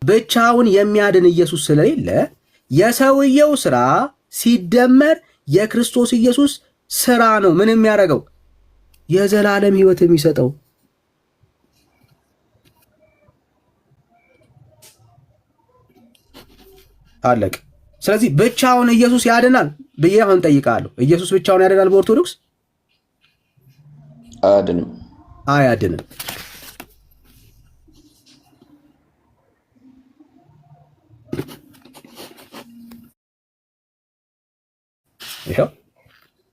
ብቻውን የሚያድን ኢየሱስ ስለሌለ የሰውየው ስራ ሲደመር የክርስቶስ ኢየሱስ ስራ ነው ምን የሚያደርገው የዘላለም ህይወት የሚሰጠው። አለቅ። ስለዚህ ብቻውን ኢየሱስ ያድናል ብዬ አሁን ጠይቃለሁ። ኢየሱስ ብቻውን ያድናል በኦርቶዶክስ? አያድንም። አያድንም። ይሄው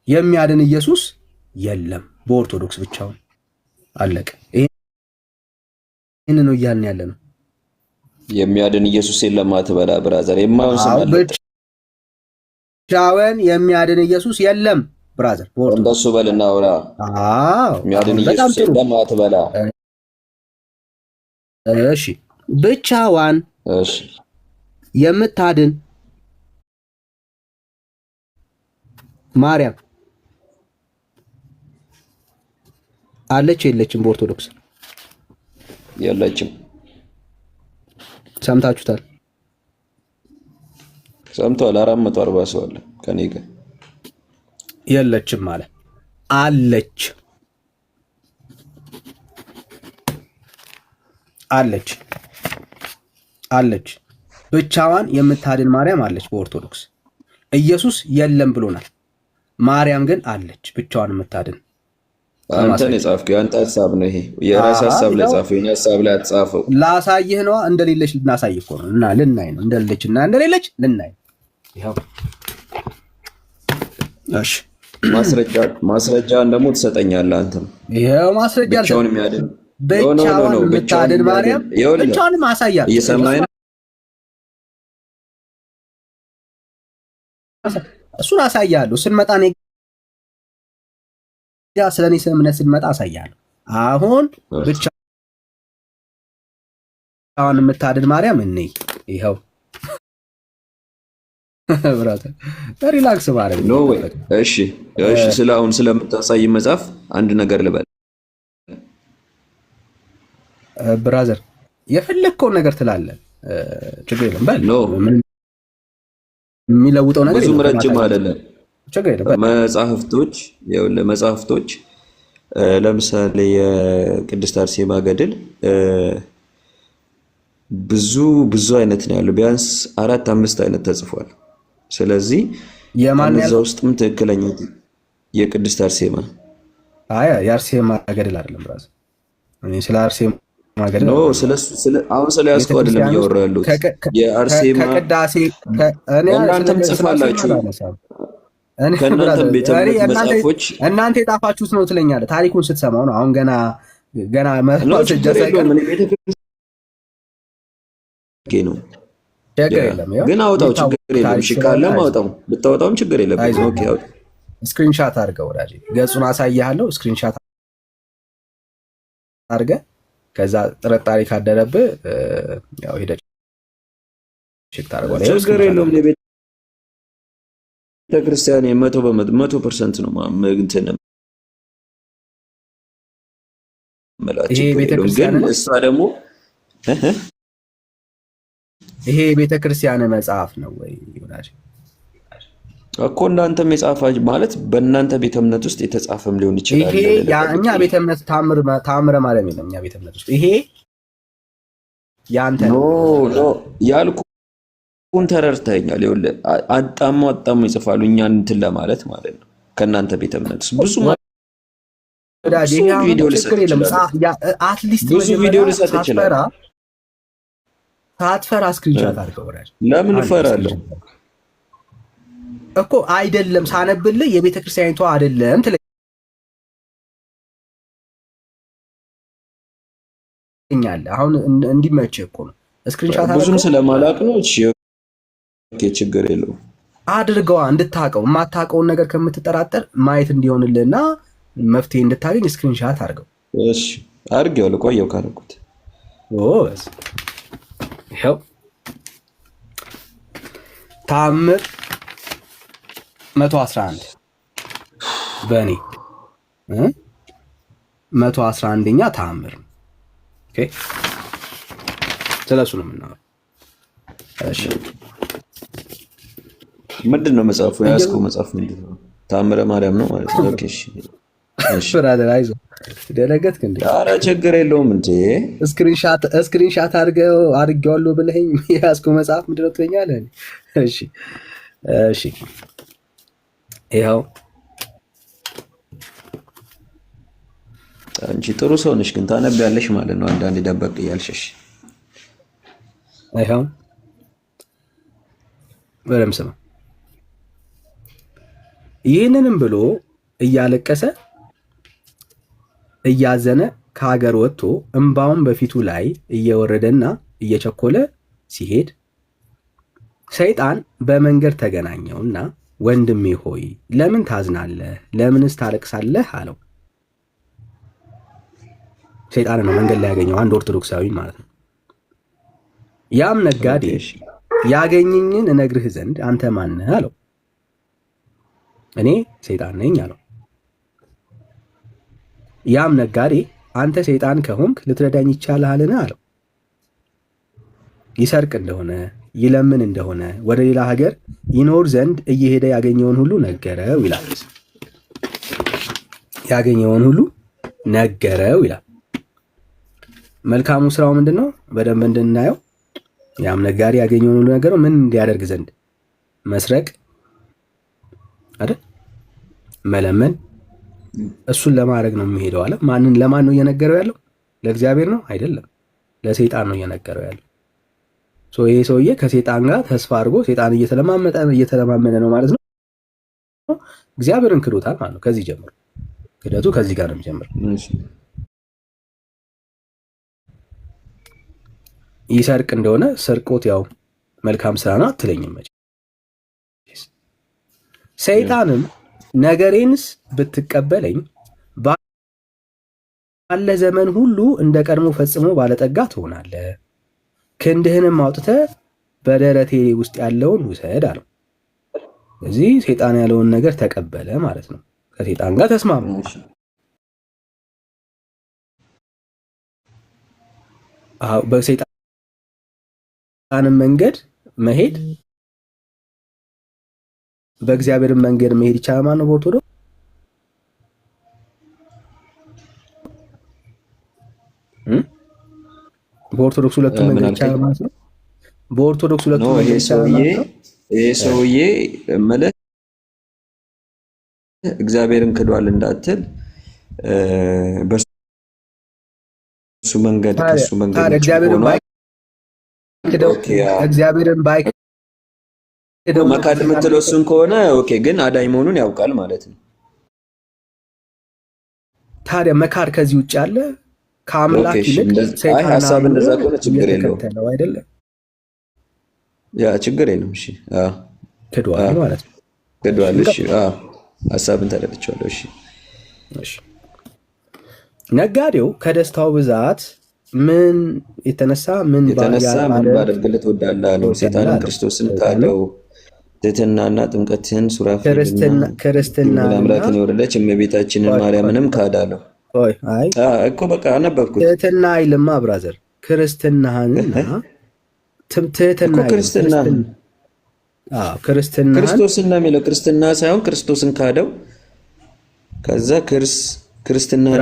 የሚያድን ኢየሱስ የለም በኦርቶዶክስ ብቻውን። አለቀ። ይሄን ነው እያልን ያለ ነው። የሚያድን ኢየሱስ የለም አትበላ ብራዘር። የማይሆን ስም አለ። ብቻውን የሚያድን ኢየሱስ የለም ብራዘር። እንደሱ በልና አውራ። የሚያድን ኢየሱስ የለም አትበላ። እሺ ብቻዋን የምታድን ማርያም አለች የለችም? በኦርቶዶክስ የለችም። ሰምታችሁታል? ሰምቷል። 440 ሰው አለ ከኔ ጋር። የለችም ማለት አለች። አለች አለች። ብቻዋን የምታድን ማርያም አለች በኦርቶዶክስ። ኢየሱስ የለም ብሎናል። ማርያም ግን አለች ብቻዋን የምታድን። አንተ ነው የጻፍከው፣ ያንተ ሐሳብ ነው ይሄ። የራስ ሐሳብ ላይ ጻፈው፣ የኔ ሐሳብ ላይ አትጻፈው። ላሳይህ ነው እንደሌለች ልናሳይ እኮ ነው። እና ልናይ ነው እንደሌለችና እንደሌለች ልናይ። ይሄው እሺ፣ ማስረጃን ደግሞ ትሰጠኛለህ አንተም። ይሄው ማስረጃ ብቻውን የሚያድን ብቻውን የምታድን ማርያም ብቻውን ማሳያት። እየሰማኸኝ ነው? እሱን አሳያለሁ ስንመጣ ነው። ስለኔ እምነት ስንመጣ አሳያለሁ። አሁን ብቻዋን የምታድን ማርያም እኔ ይኸው ብራዘር ሪላክስ ማድረግ ነው ወይ? እሺ እሺ። ስለአሁን ስለምታሳይ መጽሐፍ አንድ ነገር ልበል ብራዘር። የፈለግከውን ነገር ትላለህ፣ ችግር የለም በል። የሚለውጠው ነገር ብዙም ረጅም አይደለም። መጽሐፍቶች ለምሳሌ የቅድስት አርሴማ ገድል ብዙ አይነት ነው ያለው። ቢያንስ 4-5 አይነት ተጽፏል። ስለዚህ የማንኛው ውስጥ ምን ትክክለኛ የቅድስት አርሴማ የአርሴማ ገድል አይደለም ብራዝ። እኔ ስለ አርሴማ ገድል ነው አሁን ስለ ያስቀው አይደለም እያወራሁ ያለሁት። የአርሴማ ከቅዳሴ እናንተም ጽፋላችሁ እናንተ የጣፋችሁት ነው ትለኛለህ። ታሪኩን ስትሰማው ነው። አሁን ገና ግን አውጣው፣ ችግር የለም። እሺ ካለም አውጣው፣ ብታወጣውም ችግር የለም። ኦኬ አውጣ። ስክሪንሻት አድርገው ወዳጄ፣ ገጹን አሳያለሁ። ስክሪንሻት አድርገህ ከዛ ጥርጣሬ ካደረብህ ያው ሄደህ ቼክ ታደርገዋለህ። ችግር የለውም። ቤተክርስቲያን 100% ነው እንትን ይሄ ቤተክርስቲያን ግን እሷ ደግሞ ይሄ ቤተክርስቲያን መጽሐፍ ነው ወይ ይሆናል እኮ እናንተም የጻፋችሁ ማለት በእናንተ ቤተ እምነት ውስጥ የተጻፈም ሊሆን ይችላል። ይሄ ያኛ ቤተ እምነት ታምረ ማለት ነው። እኛ ቤተ እምነት ውስጥ ይሄ ያንተ ነው ያልኩን ተረድተኛል። ይኸውልህ አጣሙ ይጽፋሉ እኛን እንትን ለማለት ማለት ነው። ከእናንተ ቤተ እምነት ውስጥ ብዙ ቪዲዮ ልሰጥ ይችላል። ሳትፈራ ስክሪንሾት አድርገው ወራጅ። ለምን እፈራለሁ እኮ አይደለም ሳነብልህ የቤተ ክርስቲያኒቷ አይደለም ትለኛለህ። አሁን እንዲመችህ እኮ ነው ስክሪንሾት አድርገው። ብዙም ስለማላቅ ነው። እሺ ኦኬ ችግር የለውም። አድርገዋ እንድታቀው የማታቀውን ነገር ከምትጠራጠር ማየት እንዲሆንልህና መፍትሄ እንድታገኝ ስክሪንሾት አድርገው። እሺ አድርጌው ልቆየው ካረኩት ኦስ ይሄው ታምር 111 በእኔ 111ኛ ታምር። ኦኬ ስለሱ ነው የምናወራው። እሺ ምንድን ነው መጽሐፉ? ያዝከው መጽሐፍ ምንድን ነው? ተአምረ ማርያም ነው ማለት ነው። ኦኬ እሺ እሺ ብራዘር አይዞህ ደነገጥክ እንዴ? ኧረ ችግር የለውም እንዴ። ስክሪንሻት አድርጌዋለሁ ብለኸኝ የያዝከው መጽሐፍ ምንድን ነው ትለኛለህ? እሺ እሺ ይኸው አንቺ ጥሩ ሰው ነሽ ግን ታነቢያለሽ ማለት ነው። አንዳንዴ ደበቅ እያልሽሽ ይኸው በደምብ ስማ። ይህንንም ብሎ እያለቀሰ እያዘነ ከሀገር ወጥቶ እንባውን በፊቱ ላይ እየወረደና እየቸኮለ ሲሄድ ሰይጣን በመንገድ ተገናኘውና ወንድሜ ሆይ ለምን ታዝናለህ? ለምንስ ታለቅሳለህ? አለው። ሰይጣን ነው መንገድ ላይ ያገኘው፣ አንድ ኦርቶዶክሳዊ ማለት ነው። ያም ነጋዴ ያገኘኝን እነግርህ ዘንድ አንተ ማን ነህ? አለው። እኔ ሰይጣን ነኝ አለው። ያም ነጋዴ አንተ ሰይጣን ከሆንክ ልትረዳኝ ይቻልሃልን? አለው። ይሰርቅ እንደሆነ ይለምን እንደሆነ ወደ ሌላ ሀገር ይኖር ዘንድ እየሄደ ያገኘውን ሁሉ ነገረው ይላል። ያገኘውን ሁሉ ነገረው ይላል። መልካሙ ስራው ምንድን ነው? በደንብ እንድናየው። ያም ነጋዴ ያገኘውን ሁሉ ነገረው። ምን እንዲያደርግ ዘንድ? መስረቅ አይደል? መለመን፣ እሱን ለማድረግ ነው የሚሄደው አለ። ለማን ነው እየነገረው ያለው? ለእግዚአብሔር ነው አይደለም፣ ለሰይጣን ነው እየነገረው ያለው። ይሄ ሰውዬ ከሰይጣን ጋር ተስፋ አድርጎ ሰይጣን እየተለማመነ ነው ማለት ነው። እግዚአብሔርን ክዶታል ማለት ነው። ከዚህ ጀምሮ ክደቱ ከዚህ ጋር ነው የሚጀምር። ይሰርቅ እንደሆነ ሰርቆት ያው መልካም ስራ ነው አትለኝም መቼ። ሰይጣንም ነገሬንስ ብትቀበለኝ ባለ ዘመን ሁሉ እንደ ቀድሞ ፈጽሞ ባለጠጋ ትሆናለህ፣ ክንድህንም አውጥተህ በደረቴ ውስጥ ያለውን ውሰድ አለው። እዚህ ሰይጣን ያለውን ነገር ተቀበለ ማለት ነው። ከሰይጣን ጋር ተስማሙ። በሰይጣንም መንገድ መሄድ በእግዚአብሔር መንገድ መሄድ ይቻላል ማለት ነው። በኦርቶዶክስ ሁለቱም መንገድ ይቻላል ማለት ነው። በኦርቶዶክስ ሁለቱም መንገድ ይቻላል ማለት ነው። ይሄ ሰውዬ ማለት እግዚአብሔርን ክዷል እንዳትል በሱ መንገድ ከሱ መንገድ እግዚአብሔርን መካድ የምትለው እሱን ከሆነ ኦኬ፣ ግን አዳኝ መሆኑን ያውቃል ማለት ነው። ታዲያ መካድ ከዚህ ውጭ አለ? ከአምላክ ይልቅ ሰይጣን ሀሳብ እንደዛ ከሆነ ችግር የለውም አይደለም? ያ ችግር የለም። እሺ ክዷል ማለት ነው። ክዷል። እሺ ሀሳብን ተረድቻለሁ። እሺ ነጋዴው ከደስታው ብዛት ምን የተነሳ ምን ባደርግለት እወዳለሁ አለው። ሰይጣንን ክርስቶስን ካደው። ትሕትናና ጥምቀትን ክርስትና አምላክን የወለደች እመቤታችንን ማርያምንም ካዳለው። እኮ በቃ አነበብኩት። ትሕትና አይልማ ብራዘር፣ ክርስትናህንና ክርስትና ክርስቶስን ነው የሚለው። ክርስትና ሳይሆን ክርስቶስን ካደው። ከዛ ክርስትናና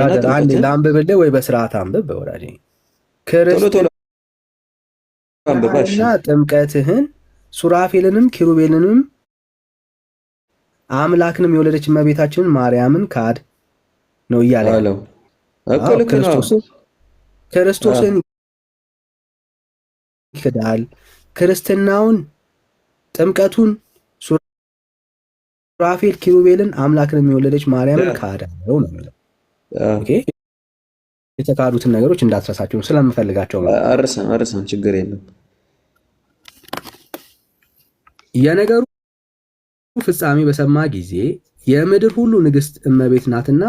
ለአንብብልህ ወይ በስርዓት አንብብ ወዳጄ። ክርስትናና ጥምቀትህን ሱራፌልንም ኪሩቤልንም አምላክንም የወለደች እመቤታችንን ማርያምን ካድ ነው እያለ ያለው። ክርስቶስን ይክዳል። ክርስትናውን፣ ጥምቀቱን፣ ሱራፌል ኪሩቤልን አምላክንም የወለደች ማርያምን ካዳለው ነው የሚለው። ኦኬ የተካዱትን ነገሮች እንዳትረሳቸው ስለምፈልጋቸው ነው። አረሳን ችግር የለም። የነገሩ ፍጻሜ በሰማ ጊዜ የምድር ሁሉ ንግስት እመቤት ናትና